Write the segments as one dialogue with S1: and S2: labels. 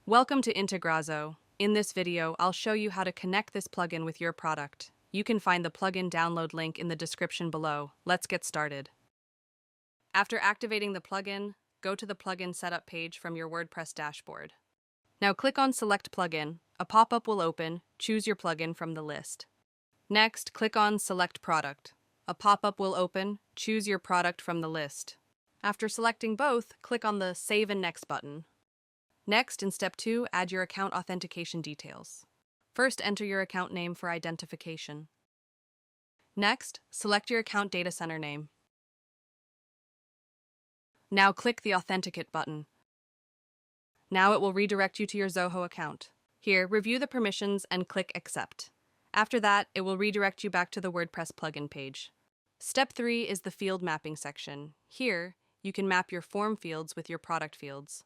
S1: Welcome to Integrazo. In this video, I'll show you how to connect this plugin with your product. You can find the plugin download link in the description below. Let's get started. After activating the plugin, go to the plugin setup page from your WordPress dashboard. Now click on Select Plugin. A pop-up will open. Choose your plugin from the list. Next, click on Select Product. A pop-up will open. Choose your product from the list. After selecting both, click on the Save and Next button. Next, in Step 2, add your account authentication details. First, enter your account name for identification. Next, select your account data center name. Now click the Authenticate button. Now it will redirect you to your Zoho account. Here, review the permissions and click Accept. After that, it will redirect you back to the WordPress plugin page. Step 3 is the field mapping section. Here, you can map your form fields with your product fields.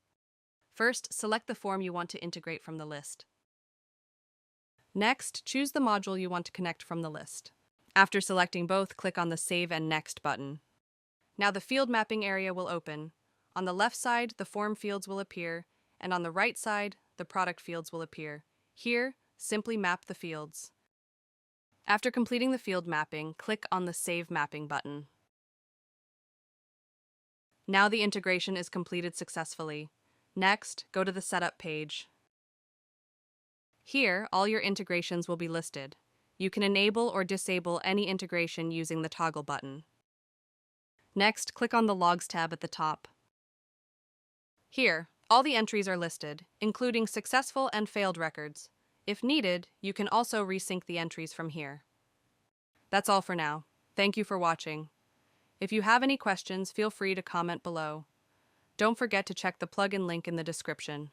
S1: First, select the form you want to integrate from the list. Next, choose the module you want to connect from the list. After selecting both, click on the Save and Next button. Now the field mapping area will open. On the left side, the form fields will appear, and on the right side, the product fields will appear. Here, simply map the fields. After completing the field mapping, click on the Save Mapping button. Now the integration is completed successfully. Next, go to the Setup page. Here, all your integrations will be listed. You can enable or disable any integration using the toggle button. Next, click on the Logs tab at the top. Here, all the entries are listed, including successful and failed records. If needed, you can also resync the entries from here. That's all for now. Thank you for watching. If you have any questions, feel free to comment below. Don't forget to check the plugin link in the description.